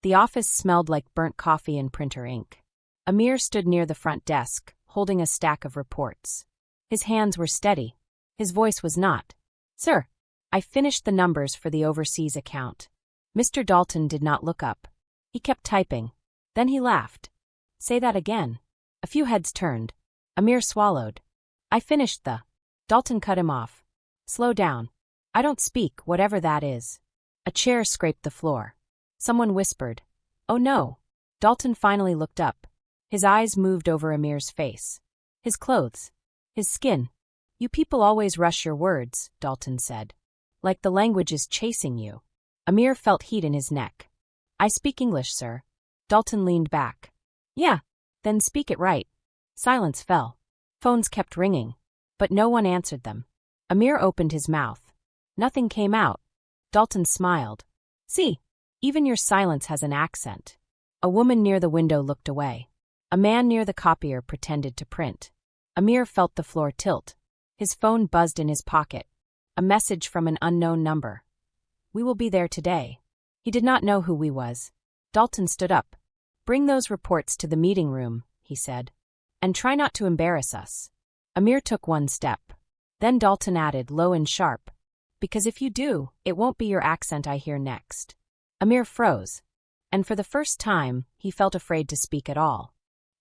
The office smelled like burnt coffee and printer ink. Amir stood near the front desk, holding a stack of reports. His hands were steady. His voice was not. "Sir, I finished the numbers for the overseas account." Mr. Dalton did not look up. He kept typing. Then he laughed. "Say that again." A few heads turned. Amir swallowed. "I finished the..." Dalton cut him off. "Slow down. I don't speak, whatever that is." A chair scraped the floor. Someone whispered, "Oh no." Dalton finally looked up. His eyes moved over Amir's face. His clothes. His skin. "You people always rush your words," Dalton said. "Like the language is chasing you." Amir felt heat in his neck. "I speak English, sir." Dalton leaned back. "Yeah, then speak it right." Silence fell. Phones kept ringing, but no one answered them. Amir opened his mouth. Nothing came out. Dalton smiled. "See, even your silence has an accent." A woman near the window looked away. A man near the copier pretended to print. Amir felt the floor tilt. His phone buzzed in his pocket. A message from an unknown number. "We will be there today." He did not know who we was. Dalton stood up. "Bring those reports to the meeting room," he said. "And try not to embarrass us." Amir took one step. Then Dalton added, low and sharp, "Because if you do, it won't be your accent I hear next." Amir froze. And for the first time, he felt afraid to speak at all.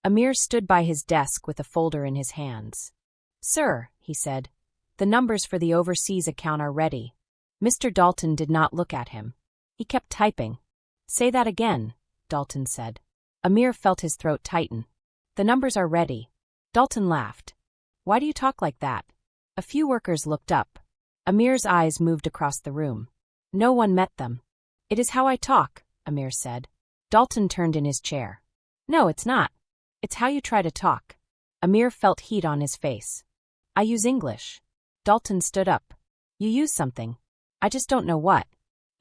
Amir stood by his desk with a folder in his hands. "Sir," he said, "the numbers for the overseas account are ready." Mr. Dalton did not look at him. He kept typing. "Say that again," Dalton said. Amir felt his throat tighten. "The numbers are ready." Dalton laughed. "Why do you talk like that?" A few workers looked up. Amir's eyes moved across the room. No one met them. "It is how I talk," Amir said. Dalton turned in his chair. "No, it's not. It's how you try to talk." Amir felt heat on his face. "I use English." Dalton stood up. "You use something. I just don't know what."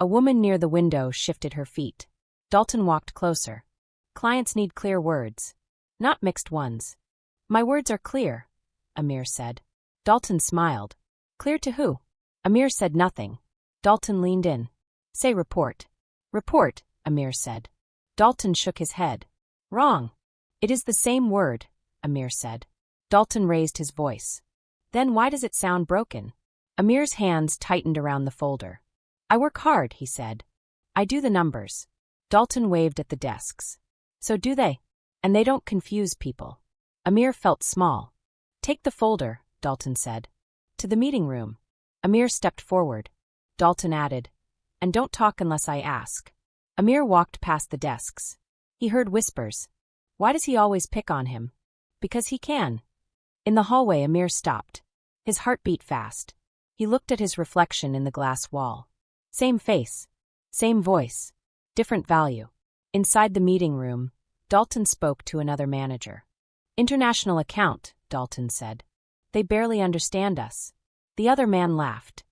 A woman near the window shifted her feet. Dalton walked closer. "Clients need clear words. Not mixed ones." "My words are clear," Amir said. Dalton smiled. "Clear to who?" Amir said nothing. Dalton leaned in. "Say report." "Report," Amir said. Dalton shook his head. "Wrong." "It is the same word," Amir said. Dalton raised his voice. "Then why does it sound broken?" Amir's hands tightened around the folder. "I work hard," he said. "I do the numbers." Dalton waved at the desks. "So do they. And they don't confuse people." Amir felt small. "Take the folder," Dalton said. "To the meeting room." Amir stepped forward. Dalton added, "And don't talk unless I ask." Amir walked past the desks. He heard whispers. "Why does he always pick on him?" "Because he can." In the hallway, Amir stopped. His heart beat fast. He looked at his reflection in the glass wall. Same face. Same voice. Different value. Inside the meeting room, Dalton spoke to another manager. "International account," Dalton said. "They barely understand us." The other man laughed.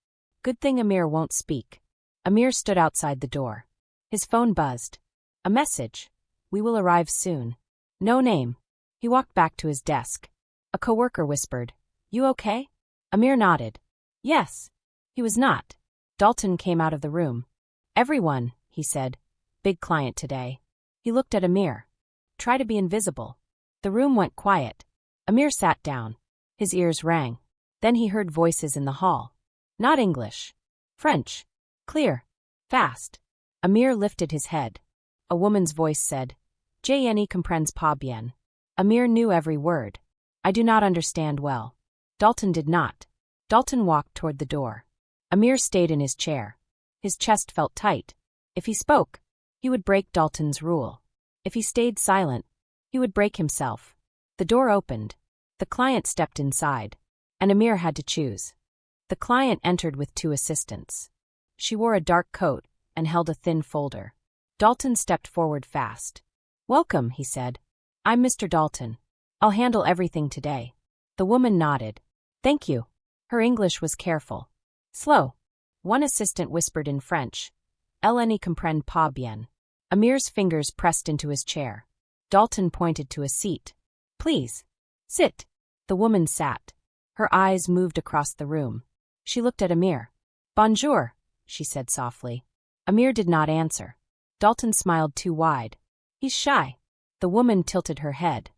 "Good thing Amir won't speak." Amir stood outside the door. His phone buzzed. A message. "We will arrive soon." No name. He walked back to his desk. A coworker whispered, "You okay?" Amir nodded. "Yes." He was not. Dalton came out of the room. "Everyone," he said. "Big client today." He looked at Amir. "Try to be invisible." The room went quiet. Amir sat down. His ears rang. Then he heard voices in the hall. Not English. French. Clear. Fast. Amir lifted his head. A woman's voice said, "Je ne comprends pas bien." Amir knew every word. "I do not understand well." Dalton did not. Dalton walked toward the door. Amir stayed in his chair. His chest felt tight. If he spoke, he would break Dalton's rule. If he stayed silent, he would break himself. The door opened. The client stepped inside, and Amir had to choose. The client entered with two assistants. She wore a dark coat and held a thin folder. Dalton stepped forward fast. "Welcome," he said. "I'm Mr. Dalton. I'll handle everything today." The woman nodded. "Thank you." Her English was careful. Slow. One assistant whispered in French, "Elle ne comprend pas bien." Amir's fingers pressed into his chair. Dalton pointed to a seat. "Please. Sit." The woman sat. Her eyes moved across the room. She looked at Amir. "Bonjour," she said softly. Amir did not answer. Dalton smiled too wide. He's shy. The woman tilted her head.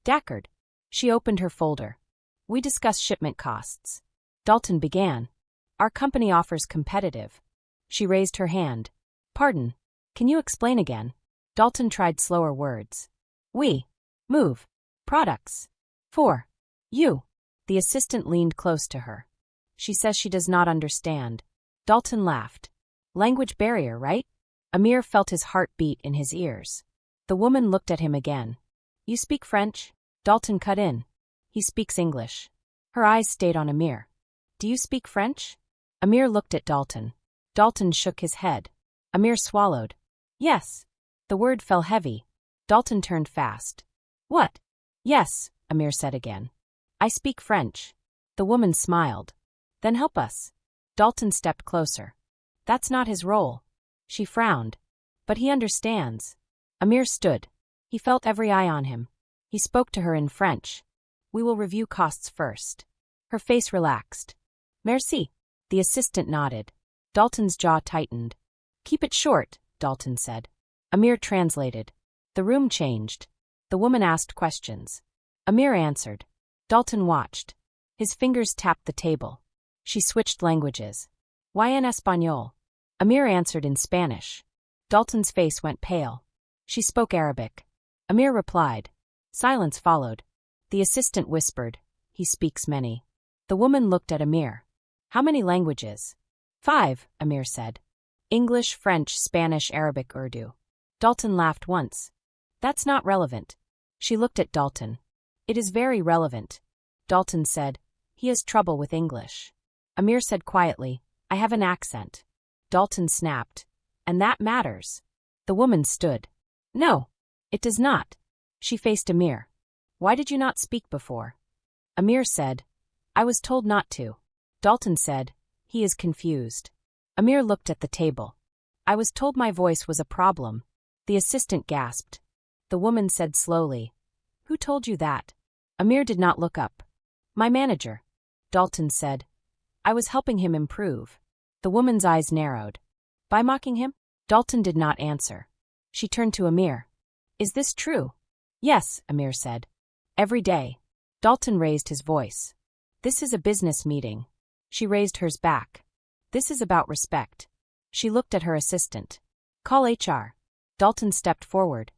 Dacard. She opened her folder. We discussed shipment costs. Dalton began. Our company offers competitive. She raised her hand. Pardon. Can you explain again? Dalton tried slower words. We move products for you. The assistant leaned close to her. She says she does not understand. Dalton laughed. Language barrier, right? Amir felt his heart beat in his ears. The woman looked at him again. You speak French? Dalton cut in. He speaks English. Her eyes stayed on Amir. Do you speak French? Amir looked at Dalton. Dalton shook his head. Amir swallowed. Yes. The word fell heavy. Dalton turned fast. What? Yes, Amir said again. I speak French. The woman smiled. Then help us. Dalton stepped closer. That's not his role. She frowned. But he understands. Amir stood. He felt every eye on him. He spoke to her in French. We will review costs first. Her face relaxed. Merci. The assistant nodded. Dalton's jaw tightened. Keep it short, Dalton said. Amir translated. The room changed. The woman asked questions. Amir answered. Dalton watched. His fingers tapped the table. She switched languages. ¿Y en español? Amir answered in Spanish. Dalton's face went pale. She spoke Arabic. Amir replied. Silence followed. The assistant whispered. He speaks many. The woman looked at Amir. How many languages? 5, Amir said. English, French, Spanish, Arabic, Urdu. Dalton laughed once. That's not relevant. She looked at Dalton. It is very relevant. Dalton said. He has trouble with English. Amir said quietly. I have an accent. Dalton snapped. And that matters. The woman stood. No, it does not. She faced Amir. Why did you not speak before? Amir said. I was told not to. Dalton said. He is confused. Amir looked at the table. I was told my voice was a problem. The assistant gasped. The woman said slowly. Who told you that? Amir did not look up. My manager. Dalton said. I was helping him improve. The woman's eyes narrowed. By mocking him? Dalton did not answer. She turned to Amir. Is this true? Yes, Amir said. Every day. Dalton raised his voice. This is a business meeting. She raised hers back. This is about respect. She looked at her assistant. Call HR. Dalton stepped forward.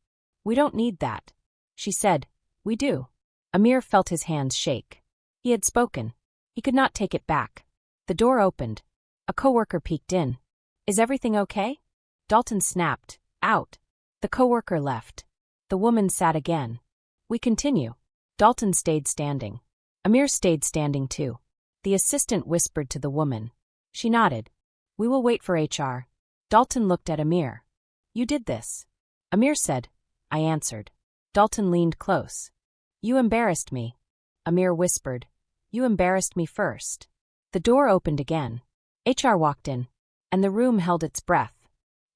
We don't need that. She said. We do. Amir felt his hands shake. He had spoken. He could not take it back. The door opened. A coworker peeked in. Is everything okay? Dalton snapped. Out. The coworker left. The woman sat again. We continue. Dalton stayed standing. Amir stayed standing too. The assistant whispered to the woman. She nodded. We will wait for HR. Dalton looked at Amir. You did this. Amir said. I answered. Dalton leaned close. You embarrassed me. Amir whispered. You embarrassed me first. The door opened again. HR walked in, and the room held its breath.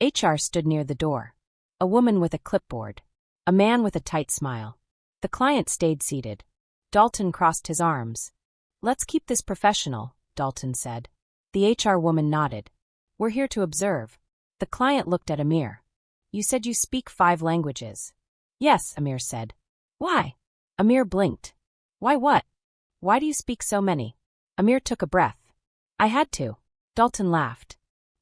HR stood near the door. A woman with a clipboard. A man with a tight smile. The client stayed seated. Dalton crossed his arms. Let's keep this professional, Dalton said. The HR woman nodded. We're here to observe. The client looked at Amir. You said you speak 5 languages. Yes, Amir said. Why? Amir blinked. Why what? Why do you speak so many? Amir took a breath. I had to. Dalton laughed.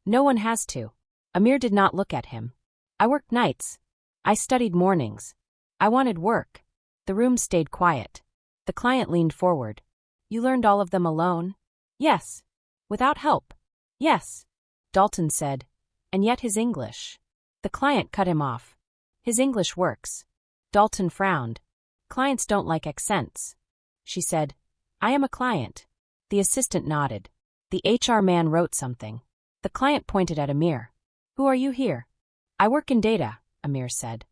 No one has to. Amir did not look at him. I worked nights. I studied mornings. I wanted work. The room stayed quiet. The client leaned forward. You learned all of them alone? Yes. Without help? Yes. Dalton said. And yet his English. The client cut him off. His English works. Dalton frowned. Clients don't like accents. She said. I am a client. The assistant nodded. The HR man wrote something. The client pointed at Amir. Who are you here? I work in data, Amir said.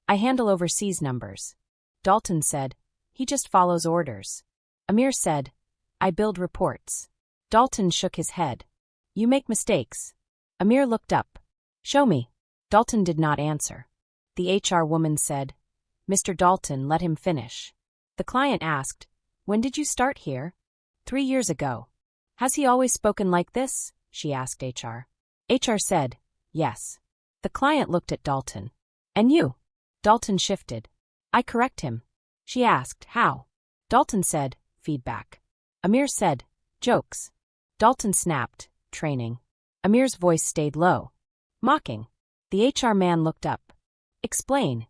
I handle overseas numbers. Dalton said. He just follows orders. Amir said. I build reports. Dalton shook his head. You make mistakes. Amir looked up. Show me. Dalton did not answer. The HR woman said. Mr. Dalton, let him finish. The client asked. When did you start here? 3 years ago. Has he always spoken like this? She asked HR. HR said. Yes. The client looked at Dalton. And you? Dalton shifted. I correct him. She asked, how? Dalton said, feedback. Amir said, jokes. Dalton snapped, training. Amir's voice stayed low. Mocking. The HR man looked up. Explain.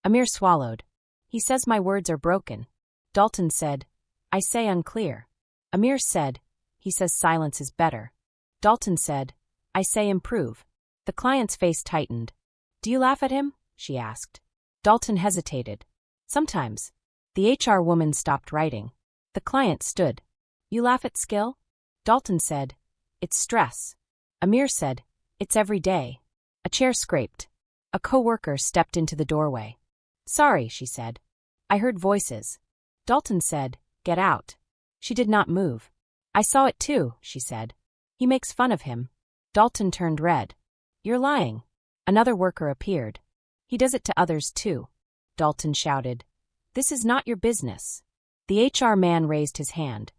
Amir swallowed. He says my words are broken. Dalton said, I say unclear. Amir said, he says silence is better. Dalton said, I say improve. The client's face tightened. Do you laugh at him? She asked. Dalton hesitated. Sometimes. The HR woman stopped writing. The client stood. You laugh at skill? Dalton said, it's stress. Amir said, it's every day. A chair scraped. A coworker stepped into the doorway. Sorry, she said. I heard voices. Dalton said, get out. She did not move. I saw it too, she said. He makes fun of him. Dalton turned red. You're lying. Another worker appeared. He does it to others too. Dalton shouted. This is not your business. The HR man raised his hand.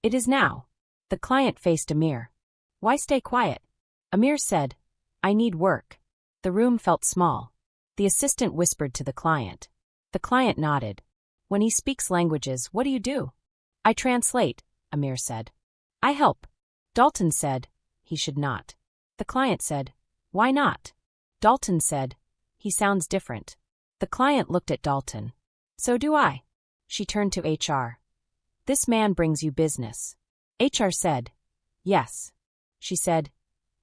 It is now. The client faced Amir. Why stay quiet? Amir said, I need work. The room felt small. The assistant whispered to the client. The client nodded. When he speaks languages, what do you do? I translate, Amir said. I help. Dalton said, he should not. The client said, why not? Dalton said, he sounds different. The client looked at Dalton. So do I. She turned to HR. This man brings you business. HR said, yes. She said,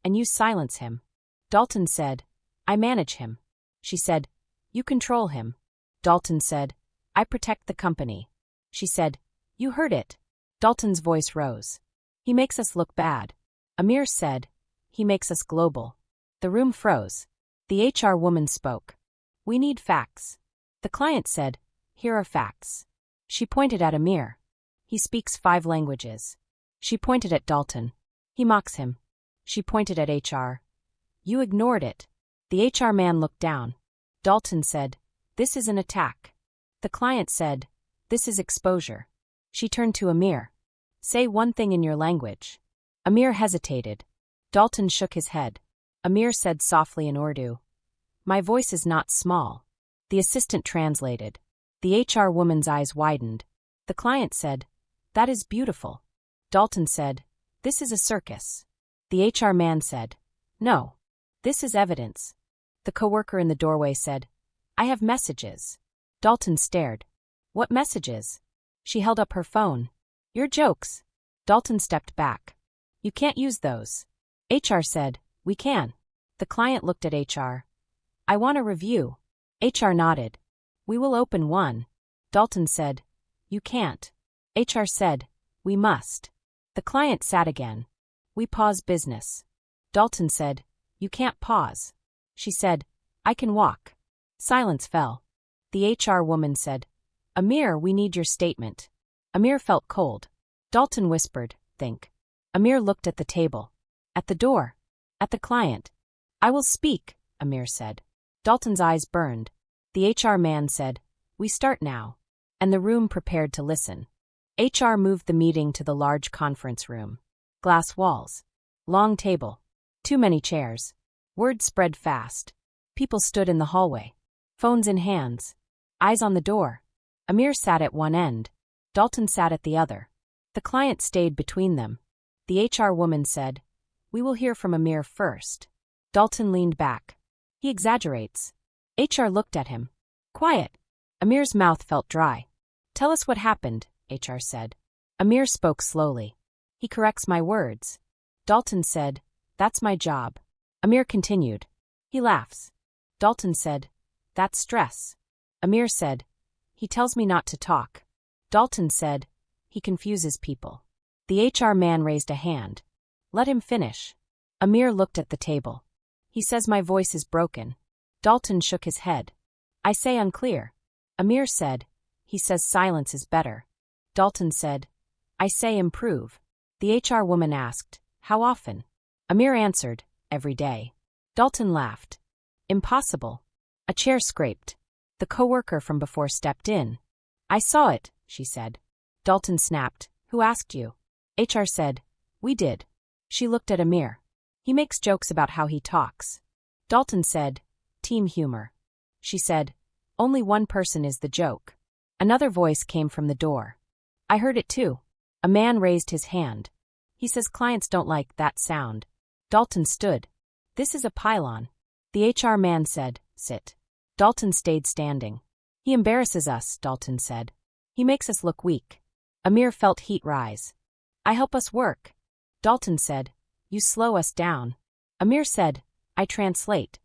and you silence him. Dalton said, I manage him. She said, you control him. Dalton said, I protect the company. She said, you heard it. Dalton's voice rose. He makes us look bad. Amir said, he makes us global. The room froze. The HR woman spoke. We need facts. The client said, here are facts. She pointed at Amir. He speaks 5 languages. She pointed at Dalton. He mocks him. She pointed at HR. You ignored it. The HR man looked down. Dalton said, this is an attack. The client said, this is exposure. She turned to Amir. Say one thing in your language. Amir hesitated. Dalton shook his head. Amir said softly in Urdu. My voice is not small. The assistant translated. The HR woman's eyes widened. The client said, that is beautiful. Dalton said, this is a circus. The HR man said, no. This is evidence. The coworker in the doorway said, I have messages. Dalton stared. What messages? She held up her phone. Your jokes. Dalton stepped back. You can't use those. HR said, we can. The client looked at HR. I want a review. HR nodded. We will open one. Dalton said, you can't. HR said, we must. The client sat again. We pause business. Dalton said, you can't pause. She said, I can walk. Silence fell. The HR woman said, Amir, we need your statement. Amir felt cold. Dalton whispered, think. Amir looked at the table. At the door. At the client. I will speak, Amir said. Dalton's eyes burned. The HR man said, we start now. And the room prepared to listen. HR moved the meeting to the large conference room. Glass walls. Long table. Too many chairs. Word spread fast. People stood in the hallway. Phones in hands. Eyes on the door. Amir sat at one end. Dalton sat at the other. The client stayed between them. The HR woman said, we will hear from Amir first. Dalton leaned back. He exaggerates. HR looked at him. Quiet. Amir's mouth felt dry. Tell us what happened, HR said. Amir spoke slowly. He corrects my words. Dalton said, that's my job. Amir continued. He laughs. Dalton said, that's stress. Amir said, he tells me not to talk. Dalton said, he confuses people. The HR man raised a hand. Let him finish. Amir looked at the table. He says my voice is broken. Dalton shook his head. I say unclear. Amir said, he says silence is better. Dalton said, I say improve. The HR woman asked, how often? Amir answered, every day. Dalton laughed. Impossible. A chair scraped. The coworker from before stepped in. I saw it, she said. Dalton snapped, who asked you? HR said, we did. She looked at Amir. He makes jokes about how he talks. Dalton said, team humor. She said, only one person is the joke. Another voice came from the door. I heard it too. A man raised his hand. He says clients don't like that sound. Dalton stood. This is a pylon. The HR man said, sit. Dalton stayed standing. He embarrasses us, Dalton said. He makes us look weak. Amir felt heat rise. I help us work. Dalton said, you slow us down. Amir said, I translate.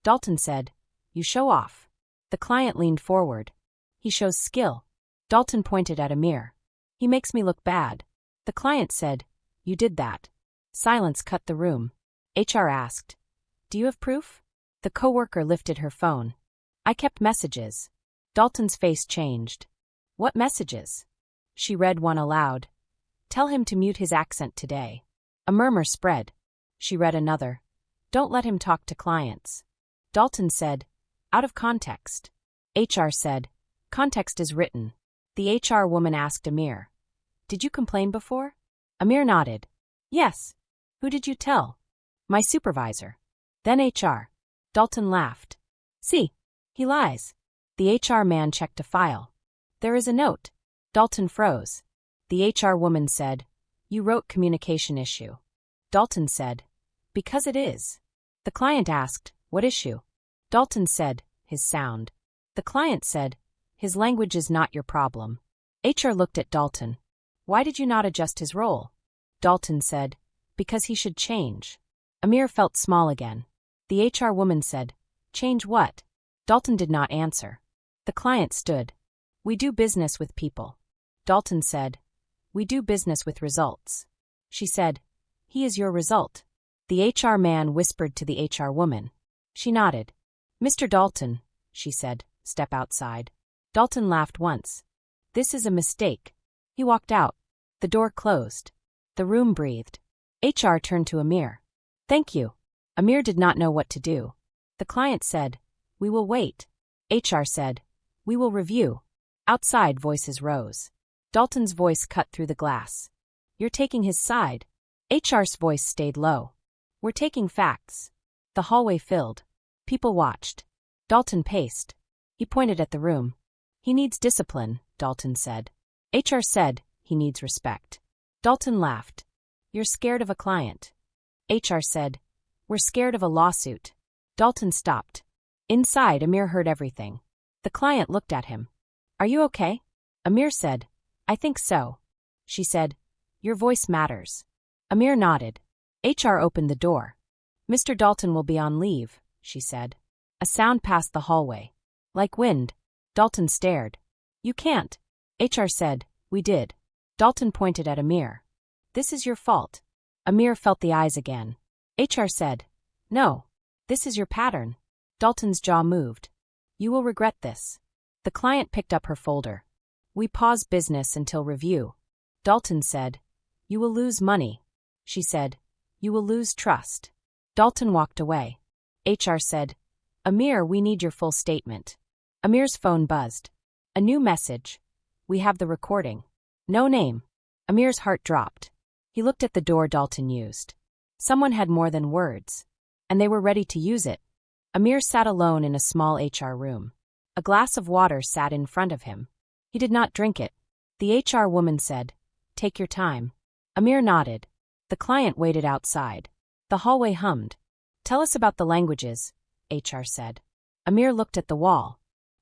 Dalton said, you show off. The client leaned forward. He shows skill. Dalton pointed at Amir. He makes me look bad. The client said, you did that. Silence cut the room. HR asked, do you have proof? The coworker lifted her phone. I kept messages. Dalton's face changed. What messages? She read one aloud. Tell him to mute his accent today. A murmur spread. She read another. Don't let him talk to clients. Dalton said, out of context. HR said, context is written. The HR woman asked Amir. Did you complain before? Amir nodded. Yes. Who did you tell? My supervisor. Then HR. Dalton laughed. See, he lies. The HR man checked a file. There is a note. Dalton froze. The HR woman said, you wrote communication issue. Dalton said, because it is. The client asked, what issue? Dalton said, his sound. The client said, his language is not your problem. HR looked at Dalton. Why did you not adjust his role? Dalton said, because he should change. Amir felt small again. The HR woman said, change what? Dalton did not answer. The client stood. We do business with people. Dalton said, we do business with results. She said, he is your result. The HR man whispered to the HR woman. She nodded. Mr. Dalton, she said, step outside. Dalton laughed once. This is a mistake. He walked out. The door closed. The room breathed. HR turned to Amir. Thank you. Amir did not know what to do. The client said, we will wait. HR said, we will review. Outside voices rose. Dalton's voice cut through the glass. You're taking his side. HR's voice stayed low. We're taking facts. The hallway filled. People watched. Dalton paced. He pointed at the room. He needs discipline, Dalton said. HR said, he needs respect. Dalton laughed. You're scared of a client. HR said, we're scared of a lawsuit. Dalton stopped. Inside, Amir heard everything. The client looked at him. Are you okay? Amir said, I think so. She said, your voice matters. Amir nodded. HR opened the door. Mr. Dalton will be on leave, she said. A sound passed the hallway. Like wind. Dalton stared. You can't. HR said, we did. Dalton pointed at Amir. This is your fault. Amir felt the eyes again. HR said, no. This is your pattern. Dalton's jaw moved. You will regret this. The client picked up her folder. We pause business until review. Dalton said, you will lose money. She said, you will lose trust. Dalton walked away. HR said, Amir, we need your full statement. Amir's phone buzzed. A new message. We have the recording. No name. Amir's heart dropped. He looked at the door Dalton used. Someone had more than words. And they were ready to use it. Amir sat alone in a small HR room. A glass of water sat in front of him. He did not drink it. The HR woman said, take your time. Amir nodded. The client waited outside. The hallway hummed. Tell us about the languages, HR said. Amir looked at the wall.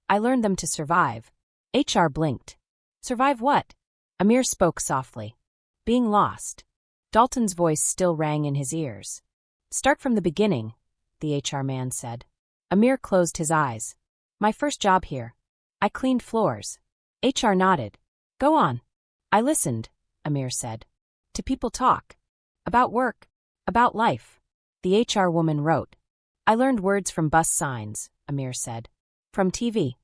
I learned them to survive. HR blinked. Survive what? Amir spoke softly. Being lost. Dalton's voice still rang in his ears. Start from the beginning, the HR man said. Amir closed his eyes. My first job here. I cleaned floors. HR nodded. Go on. I listened, Amir said. To people talk. About work. About life. The HR woman wrote. I learned words from bus signs, Amir said. From TV.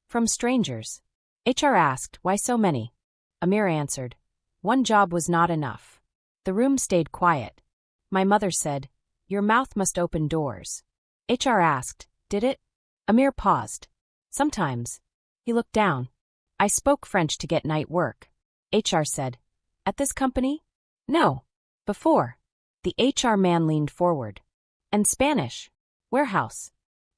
From strangers. HR asked, why so many? Amir answered. One job was not enough. The room stayed quiet. My mother said, your mouth must open doors. HR asked, did it? Amir paused. Sometimes. He looked down. I spoke French to get night work. HR said, at this company? No. Before. The HR man leaned forward. And Spanish. Warehouse.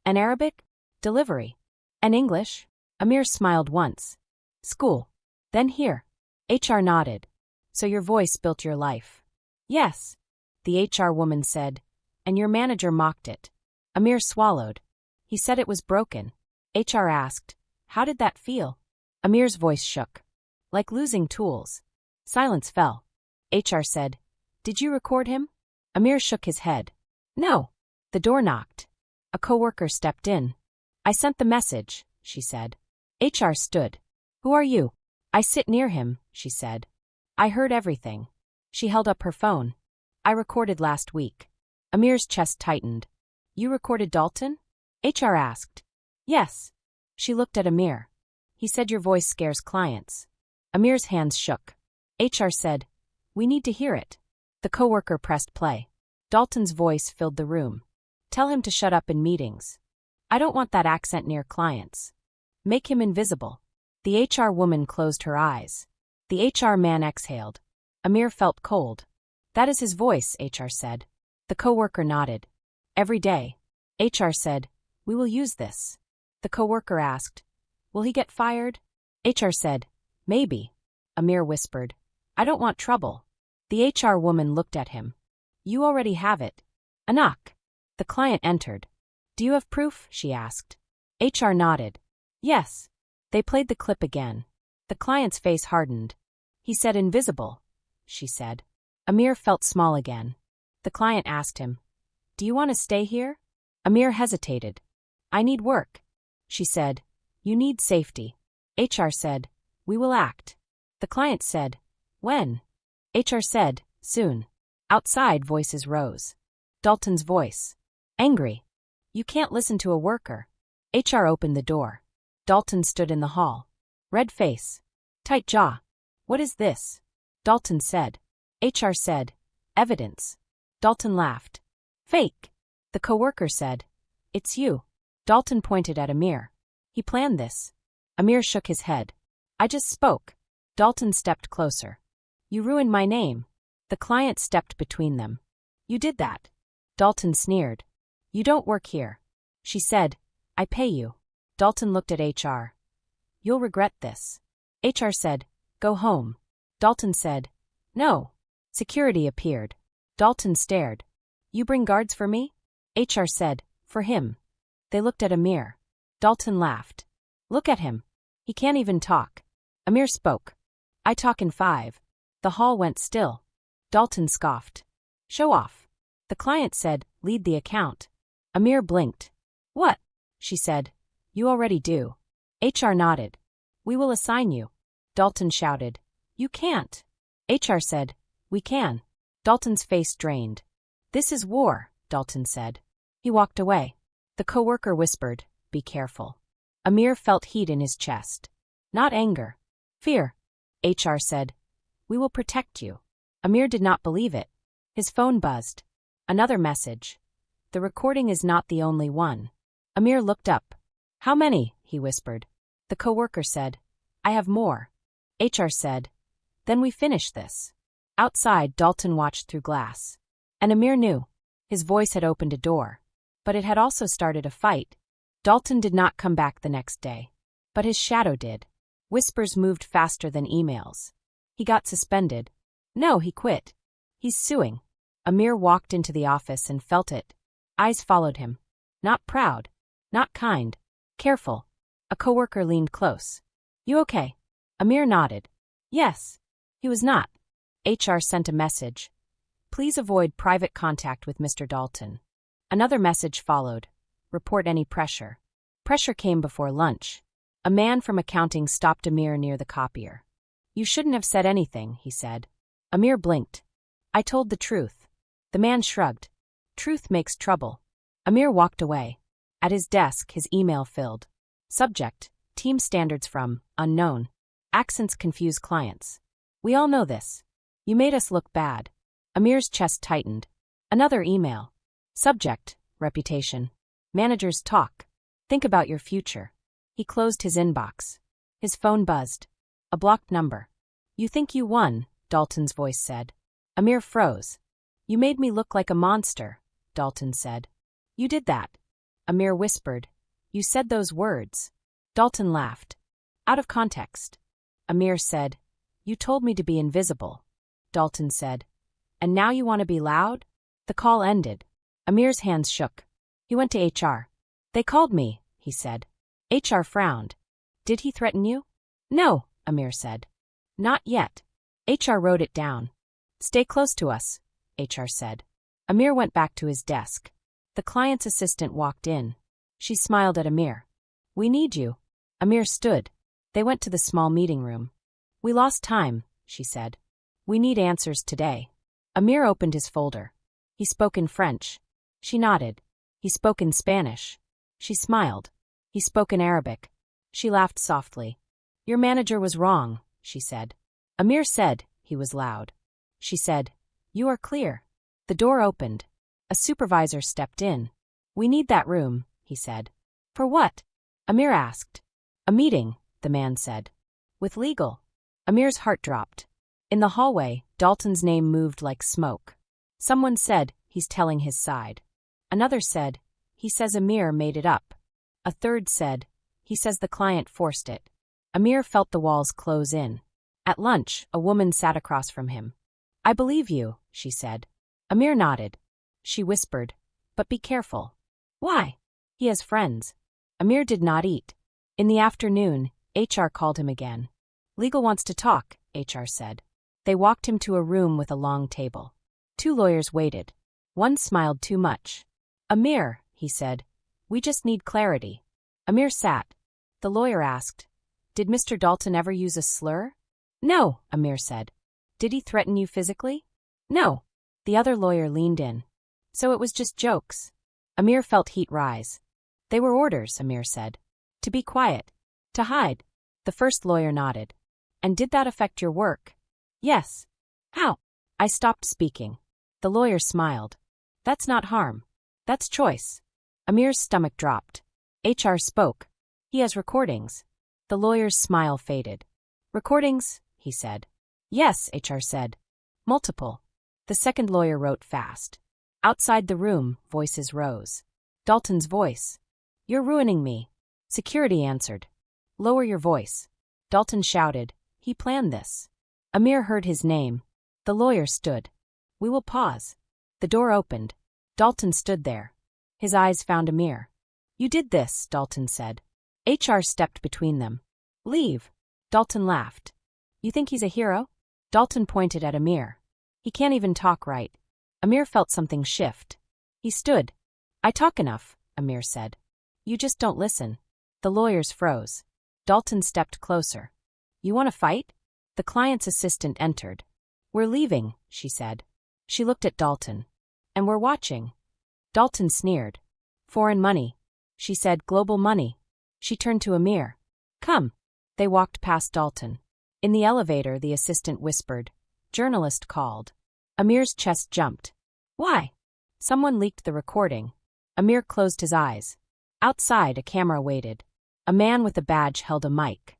And Arabic? Delivery. And English? Amir smiled once. School. Then here. HR nodded. So your voice built your life. Yes. The HR woman said. And your manager mocked it. Amir swallowed. He said it was broken. HR asked. How did that feel? Amir's voice shook. Like losing tools. Silence fell. HR said. Did you record him? Amir shook his head. No. The door knocked. A coworker stepped in. I sent the message, she said. HR stood. Who are you? I sit near him, she said. I heard everything. She held up her phone. I recorded last week. Amir's chest tightened. You recorded Dalton? HR asked. Yes. She looked at Amir. He said your voice scares clients. Amir's hands shook. HR said, we need to hear it. The coworker pressed play. Dalton's voice filled the room. Tell him to shut up in meetings. I don't want that accent near clients. Make him invisible. The HR woman closed her eyes. The HR man exhaled. Amir felt cold. That is his voice, HR said. The coworker nodded. Every day. HR said, we will use this. The coworker asked, will he get fired? HR said, maybe. Amir whispered, I don't want trouble. The HR woman looked at him. You already have it. A knock. The client entered. Do you have proof? She asked. HR nodded. Yes. They played the clip again. The client's face hardened. He said invisible, she said. Amir felt small again. The client asked him, do you want to stay here? Amir hesitated. I need work. She said, you need safety. HR said, we will act. The client said, when? HR said, soon. Outside voices rose. Dalton's voice. Angry. You can't listen to a worker. HR opened the door. Dalton stood in the hall. Red face. Tight jaw. What is this? Dalton said. HR said, evidence. Dalton laughed. Fake. The coworker said, it's you. Dalton pointed at Amir. He planned this. Amir shook his head. I just spoke. Dalton stepped closer. You ruined my name. The client stepped between them. You did that. Dalton sneered. You don't work here. She said, I pay you. Dalton looked at HR. You'll regret this. HR said, go home. Dalton said, no. Security appeared. Dalton stared. You bring guards for me? HR said, for him. They looked at Amir. Dalton laughed. Look at him. He can't even talk. Amir spoke. I talk in 5. The hall went still. Dalton scoffed. Show off. The client said, lead the account. Amir blinked. What? She said. You already do. HR nodded. We will assign you. Dalton shouted. You can't. HR said, we can. Dalton's face drained. This is war, Dalton said. He walked away. The coworker whispered, be careful. Amir felt heat in his chest. Not anger. Fear. HR said, we will protect you. Amir did not believe it. His phone buzzed. Another message. The recording is not the only one. Amir looked up. How many? He whispered. The coworker said, I have more. HR said, then we finish this. Outside, Dalton watched through glass. And Amir knew. His voice had opened a door. But it had also started a fight. Dalton did not come back the next day. But his shadow did. Whispers moved faster than emails. He got suspended. No, he quit. He's suing. Amir walked into the office and felt it. Eyes followed him. Not proud. Not kind. Careful. A coworker leaned close. You okay? Amir nodded. Yes. He was not. HR sent a message. Please avoid private contact with Mr. Dalton. Another message followed. Report any pressure. Pressure came before lunch. A man from accounting stopped Amir near the copier. You shouldn't have said anything, he said. Amir blinked. I told the truth. The man shrugged. Truth makes trouble. Amir walked away. At his desk, his email filled. Subject, team standards from, unknown. Accents confuse clients. We all know this. You made us look bad. Amir's chest tightened. Another email. Subject, reputation. Managers talk. Think about your future. He closed his inbox. His phone buzzed. A blocked number. You think you won, Dalton's voice said. Amir froze. You made me look like a monster, Dalton said. You did that. Amir whispered. You said those words. Dalton laughed. Out of context. Amir said, You told me to be invisible. Dalton said, And now you want to be loud? The call ended. Amir's hands shook. He went to HR. They called me, he said. HR frowned. Did he threaten you? No, Amir said. Not yet. HR wrote it down. Stay close to us, HR said. Amir went back to his desk. The client's assistant walked in. She smiled at Amir. We need you. Amir stood. They went to the small meeting room. We lost time, she said. We need answers today. Amir opened his folder. He spoke in French. She nodded. He spoke in Spanish. She smiled. He spoke in Arabic. She laughed softly. Your manager was wrong, she said. Amir said, he was loud. She said, You are clear. The door opened. A supervisor stepped in. We need that room, he said. For what? Amir asked. A meeting, the man said. With legal. Amir's heart dropped. In the hallway, Dalton's name moved like smoke. Someone said, he's telling his side. Another said, he says Amir made it up. A third said, he says the client forced it. Amir felt the walls close in. At lunch, a woman sat across from him. I believe you, she said. Amir nodded. She whispered, but be careful. Why? He has friends. Amir did not eat. In the afternoon, HR called him again. Legal wants to talk, HR said. They walked him to a room with a long table. 2 lawyers waited. One smiled too much. Amir, he said, we just need clarity. Amir sat. The lawyer asked, Did Mr. Dalton ever use a slur? No, Amir said. Did he threaten you physically? No. The other lawyer leaned in. So it was just jokes. Amir felt heat rise. They were orders, Amir said. To be quiet. To hide. The first lawyer nodded. And did that affect your work? Yes. How? I stopped speaking. The lawyer smiled. That's not harm. That's choice. Amir's stomach dropped. HR spoke. He has recordings. The lawyer's smile faded. Recordings, he said. Yes, HR said. Multiple. The second lawyer wrote fast. Outside the room, voices rose. Dalton's voice. You're ruining me. Security answered. Lower your voice. Dalton shouted. He planned this. Amir heard his name. The lawyer stood. We will pause. The door opened. Dalton stood there. His eyes found Amir. You did this, Dalton said. HR stepped between them. Leave. Dalton laughed. You think he's a hero? Dalton pointed at Amir. He can't even talk right. Amir felt something shift. He stood. I talk enough, Amir said. You just don't listen. The lawyers froze. Dalton stepped closer. You want to fight? The client's assistant entered. We're leaving, she said. She looked at Dalton. And we're watching. Dalton sneered. Foreign money. She said global money. She turned to Amir. Come. They walked past Dalton. In the elevator, the assistant whispered. Journalist called. Amir's chest jumped. Why? Someone leaked the recording. Amir closed his eyes. Outside, a camera waited. A man with a badge held a mic.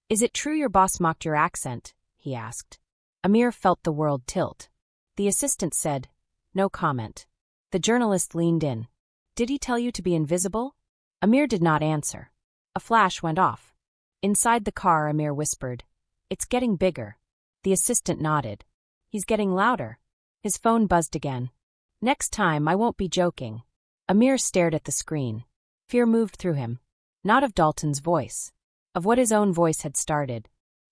Is it true your boss mocked your accent? He asked. Amir felt the world tilt. The assistant said, No comment. The journalist leaned in. Did he tell you to be invisible? Amir did not answer. A flash went off. Inside the car, Amir whispered, It's getting bigger. The assistant nodded. He's getting louder. His phone buzzed again. Next time, I won't be joking. Amir stared at the screen. Fear moved through him. Not of Dalton's voice. Of what his own voice had started.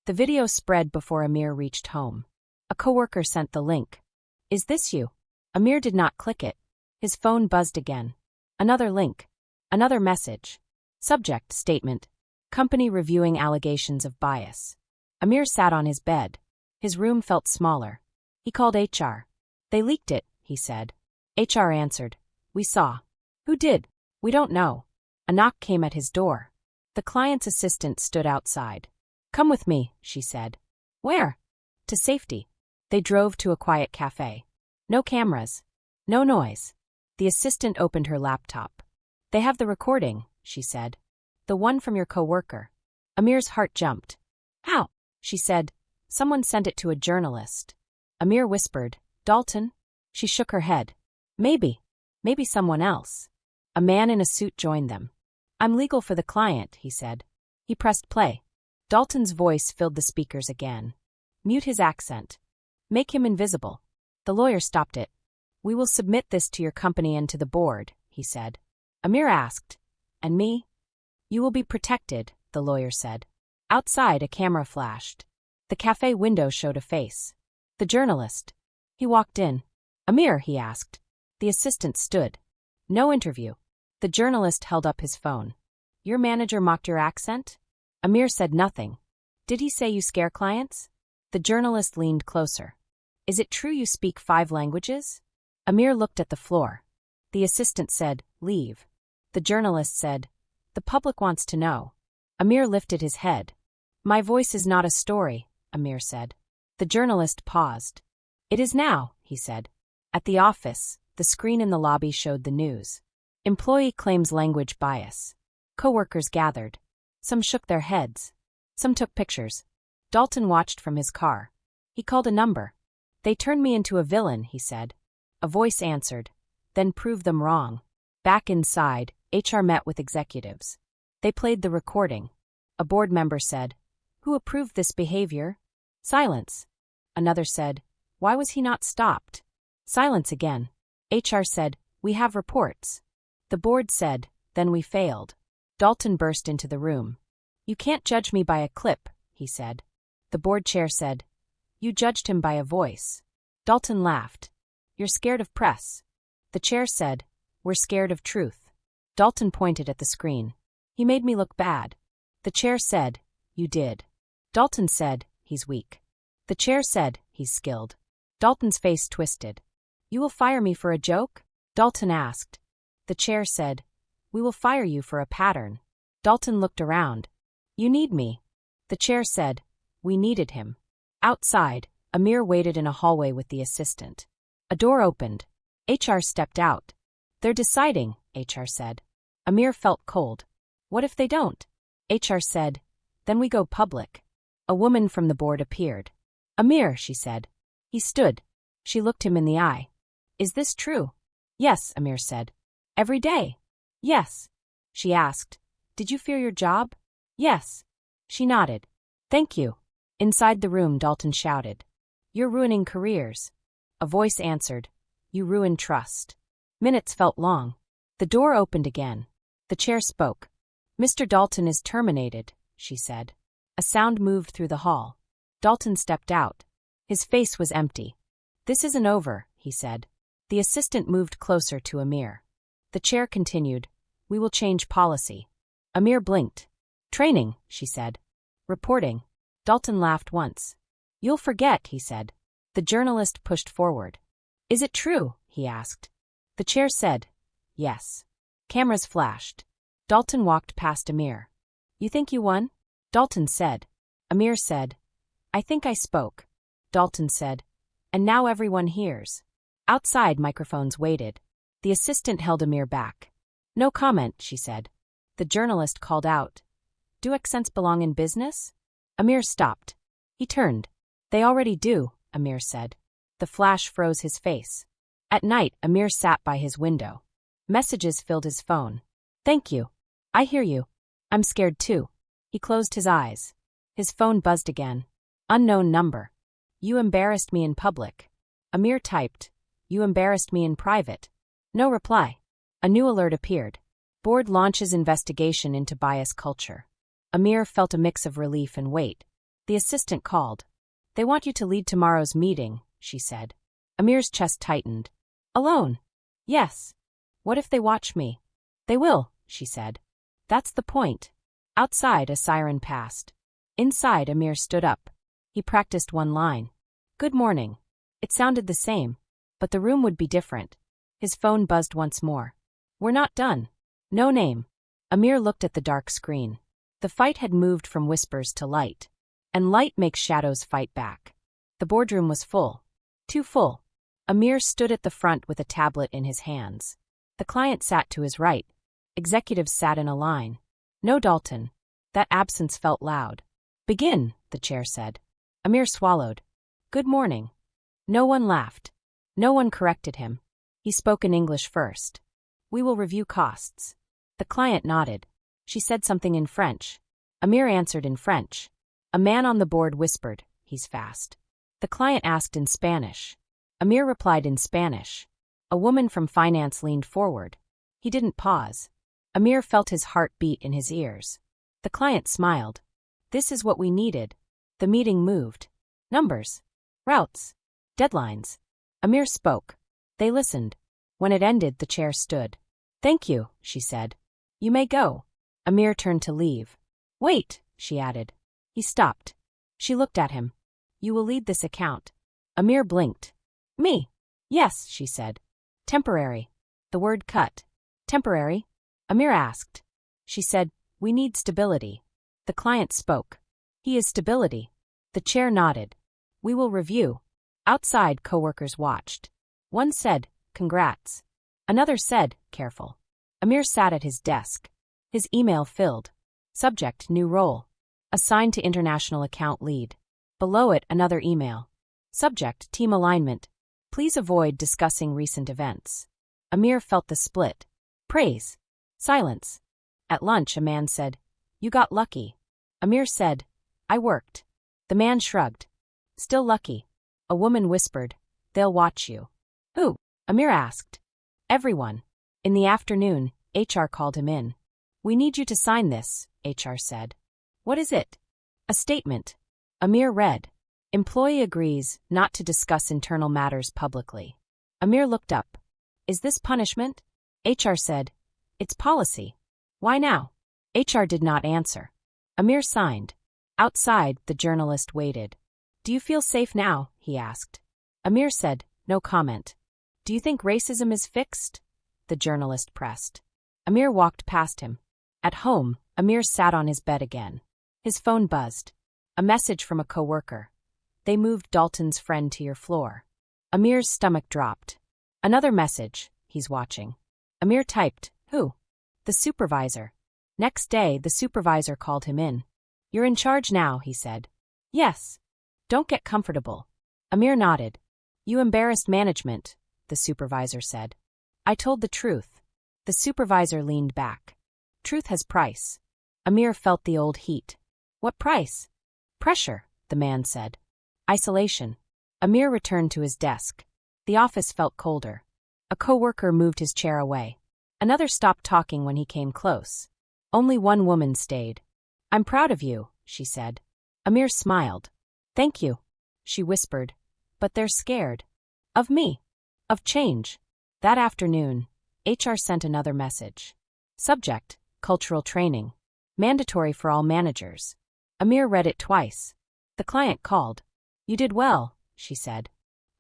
The video spread before Amir reached home. A coworker sent the link. Is this you? Amir did not click it. His phone buzzed again. Another link. Another message. Subject statement. Company reviewing allegations of bias. Amir sat on his bed. His room felt smaller. He called HR. They leaked it, he said. HR answered. We saw. Who did? We don't know. A knock came at his door. The client's assistant stood outside. Come with me, she said. Where? To safety. They drove to a quiet cafe. No cameras. No noise. The assistant opened her laptop. They have the recording, she said. The one from your coworker. Amir's heart jumped. How? She said. Someone sent it to a journalist. Amir whispered, Dalton? She shook her head. Maybe. Maybe someone else. A man in a suit joined them. "I'm legal for the client," he said. He pressed play. Dalton's voice filled the speakers again. "Mute his accent. Make him invisible." The lawyer stopped it. "We will submit this to your company and to the board," he said. Amir asked, "And me?" "You will be protected," the lawyer said. Outside, a camera flashed. The cafe window showed a face. The journalist. He walked in. "Amir," he asked. The assistant stood. "No interview." The journalist held up his phone. "Your manager mocked your accent?" Amir said nothing. "Did he say you scare clients?" The journalist leaned closer. "Is it true you speak 5 languages?" Amir looked at the floor. The assistant said, "Leave." The journalist said, "The public wants to know." Amir lifted his head. "My voice is not a story," Amir said. The journalist paused. "It is now," he said. At the office, the screen in the lobby showed the news. Employee claims language bias. Coworkers gathered. Some shook their heads. Some took pictures. Dalton watched from his car. He called a number. "They turned me into a villain," he said. A voice answered. "Then prove them wrong." Back inside, HR met with executives. They played the recording. A board member said, "Who approved this behavior?" Silence. Another said, "Why was he not stopped?" Silence again. HR said, "We have reports." The board said, "Then we failed." Dalton burst into the room. "You can't judge me by a clip," he said. The board chair said, "You judged him by a voice." Dalton laughed. "You're scared of press." The chair said, "We're scared of truth." Dalton pointed at the screen. "He made me look bad." The chair said, "You did." Dalton said, "He's weak." The chair said, "He's skilled." Dalton's face twisted. "You will fire me for a joke?" Dalton asked. The chair said, "We will fire you for a pattern." Dalton looked around. "You need me." The chair said, "We needed him." Outside, Amir waited in a hallway with the assistant. A door opened. HR stepped out. "They're deciding," HR said. Amir felt cold. "What if they don't?" HR said, "Then we go public." A woman from the board appeared. "Amir," she said. He stood. She looked him in the eye. "Is this true?" "Yes," Amir said. "Every day?" "Yes." She asked, "Did you fear your job?" "Yes." She nodded. "Thank you." Inside the room, Dalton shouted, "You're ruining careers." A voice answered, "You ruin trust." Minutes felt long. The door opened again. The chair spoke. "Mr. Dalton is terminated," she said. A sound moved through the hall. Dalton stepped out. His face was empty. "This isn't over," he said. The assistant moved closer to Amir. The chair continued, "We will change policy." Amir blinked. "Training," she said. "Reporting." Dalton laughed once. "You'll forget," he said. The journalist pushed forward. "Is it true?" he asked. The chair said, "Yes." Cameras flashed. Dalton walked past Amir. "You think you won?" Dalton said. Amir said, "I think I spoke." Dalton said, "And now everyone hears." Outside, microphones waited. The assistant held Amir back. "No comment," she said. The journalist called out, "Do accents belong in business?" Amir stopped. He turned. "They already do," Amir said. The flash froze his face. At night, Amir sat by his window. Messages filled his phone. "Thank you. I hear you. I'm scared too." He closed his eyes. His phone buzzed again. Unknown number. "You embarrassed me in public." Amir typed, "You embarrassed me in private." No reply. A new alert appeared. Board launches investigation into bias culture. Amir felt a mix of relief and weight. The assistant called. "They want you to lead tomorrow's meeting," she said. Amir's chest tightened. "Alone?" "Yes." "What if they watch me?" "They will," she said. "That's the point." Outside, a siren passed. Inside, Amir stood up. He practiced one line. "Good morning." It sounded the same, but the room would be different. His phone buzzed once more. "We're not done." "No name." Amir looked at the dark screen. The fight had moved from whispers to light. And light makes shadows fight back. The boardroom was full. Too full. Amir stood at the front with a tablet in his hands. The client sat to his right. Executives sat in a line. No Dalton. That absence felt loud. "Begin," the chair said. Amir swallowed. "Good morning." No one laughed. No one corrected him. He spoke in English first. We will review costs. The client nodded. She said something in French. Amir answered in French. A man on the board whispered, "He's fast." The client asked in Spanish. Amir replied in Spanish. A woman from finance leaned forward. He didn't pause. Amir felt his heart beat in his ears. The client smiled. This is what we needed. The meeting moved. Numbers. Routes. Deadlines. Amir spoke. They listened. When it ended, the chair stood. "Thank you," she said. "You may go." Amir turned to leave. "Wait," she added. He stopped. She looked at him. "You will lead this account." Amir blinked. "Me?" "Yes," she said. "Temporary." The word cut. "Temporary?" Amir asked. She said, "We need stability." The client spoke. "He is stability." The chair nodded. "We will review." Outside, coworkers watched. One said, "Congrats." Another said, "Careful." Amir sat at his desk. His email filled. Subject, new role. Assigned to international account lead. Below it, another email. Subject, team alignment. Please avoid discussing recent events. Amir felt the split. Praise. Silence. At lunch, a man said, "You got lucky." Amir said, "I worked." The man shrugged. "Still lucky." A woman whispered, "They'll watch you." "Who?" Amir asked. "Everyone." In the afternoon, HR called him in. "We need you to sign this," HR said. "What is it?" "A statement." Amir read. "Employee agrees not to discuss internal matters publicly." Amir looked up. "Is this punishment?" HR said, "It's policy." "Why now?" HR did not answer. Amir signed. Outside, the journalist waited. "Do you feel safe now?" he asked. Amir said, "No comment." "Do you think racism is fixed?" the journalist pressed. Amir walked past him. At home, Amir sat on his bed again. His phone buzzed. A message from a coworker. "They moved Dalton's friend to your floor." Amir's stomach dropped. Another message. "He's watching." Amir typed, "Who?" "The supervisor." Next day, the supervisor called him in. "You're in charge now," he said. "Yes." "Don't get comfortable." Amir nodded. "You embarrassed management," the supervisor said. "I told the truth." The supervisor leaned back. "Truth has price." Amir felt the old heat. "What price?" "Pressure," the man said. "Isolation." Amir returned to his desk. The office felt colder. A coworker moved his chair away. Another stopped talking when he came close. Only one woman stayed. "I'm proud of you," she said. Amir smiled. "Thank you," she whispered. "But they're scared." "Of me." "Of change." That afternoon, HR sent another message. Subject, cultural training. Mandatory for all managers. Amir read it twice. The client called. "You did well," she said.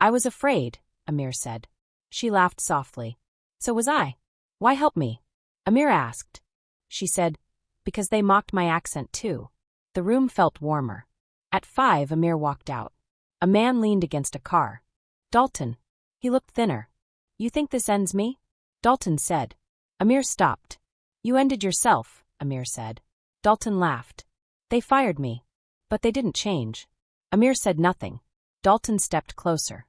"I was afraid," Amir said. She laughed softly. "So was I." "Why help me?" Amir asked. She said, "Because they mocked my accent too." The room felt warmer. At 5, Amir walked out. A man leaned against a car. "Dalton." He looked thinner. "You think this ends me?" Dalton said. Amir stopped. "You ended yourself," Amir said. Dalton laughed. "They fired me. But they didn't change." Amir said nothing. Dalton stepped closer.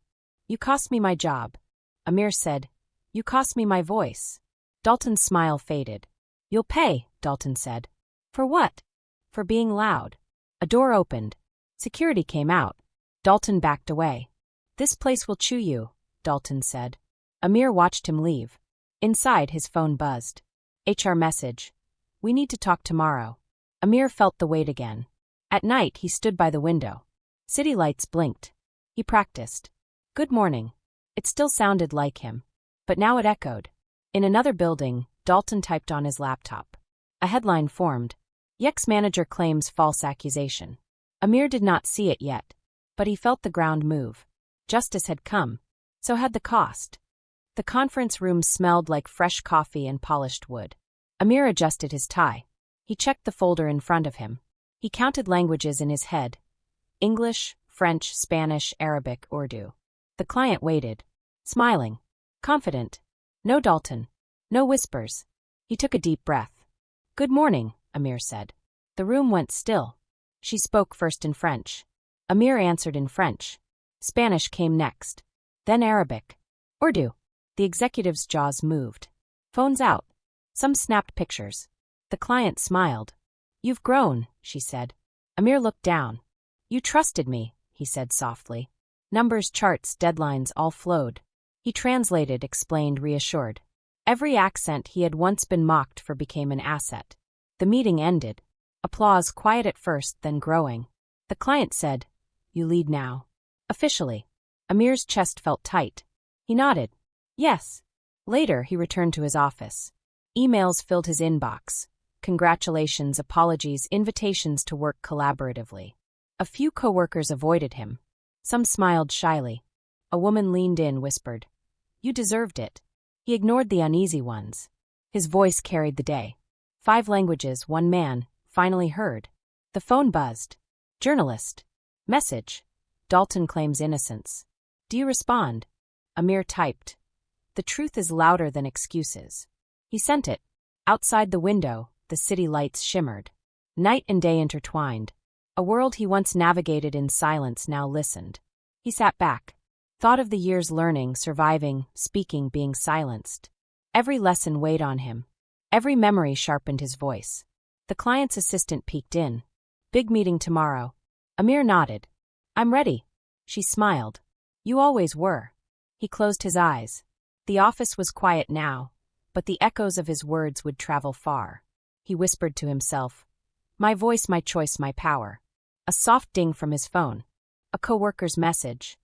"You cost me my job." Amir said, "You cost me my voice." Dalton's smile faded. "You'll pay," Dalton said. "For what?" "For being loud." A door opened. Security came out. Dalton backed away. "This place will chew you," Dalton said. Amir watched him leave. Inside, his phone buzzed. HR message. "We need to talk tomorrow." Amir felt the weight again. At night, he stood by the window. City lights blinked. He practiced. "Good morning." It still sounded like him. But now it echoed. In another building, Dalton typed on his laptop. A headline formed. "Yex manager claims false accusation." Amir did not see it yet. But he felt the ground move. Justice had come. So had the cost. The conference room smelled like fresh coffee and polished wood. Amir adjusted his tie. He checked the folder in front of him. He counted languages in his head. English, French, Spanish, Arabic, Urdu. The client waited. Smiling. Confident. No Dalton. No whispers. He took a deep breath. "Good morning," Amir said. The room went still. She spoke first in French. Amir answered in French. Spanish came next. Then Arabic. Urdu. The executive's jaws moved. Phones out. Some snapped pictures. The client smiled. You've grown, she said. Amir looked down. You trusted me, he said softly. Numbers, charts, deadlines all flowed. He translated, explained, reassured. Every accent he had once been mocked for became an asset. The meeting ended. Applause, quiet at first, then growing. The client said, You lead now. Officially. Amir's chest felt tight. He nodded. Yes. Later, he returned to his office. Emails filled his inbox. Congratulations, apologies, invitations to work collaboratively. A few coworkers avoided him. Some smiled shyly. A woman leaned in, whispered, You deserved it. He ignored the uneasy ones. His voice carried the day. 5 languages, 1 man, finally heard. The phone buzzed. Journalist. Message. Dalton claims innocence. Do you respond? Amir typed. The truth is louder than excuses. He sent it. Outside the window, the city lights shimmered. Night and day intertwined. A world he once navigated in silence now listened. He sat back. Thought of the years learning, surviving, speaking, being silenced. Every lesson weighed on him. Every memory sharpened his voice. The client's assistant peeked in. Big meeting tomorrow. Amir nodded. I'm ready. She smiled. You always were. He closed his eyes. The office was quiet now, but the echoes of his words would travel far. He whispered to himself, My voice, my choice, my power. A soft ding from his phone. A coworker's message.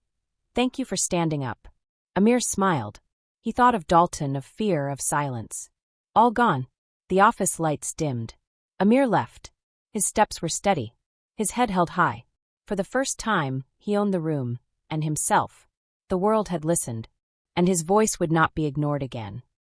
Thank you for standing up. Amir smiled. He thought of Dalton, of fear, of silence. All gone. The office lights dimmed. Amir left. His steps were steady. His head held high. For the first time, he owned the room, and himself. The world had listened, and his voice would not be ignored again.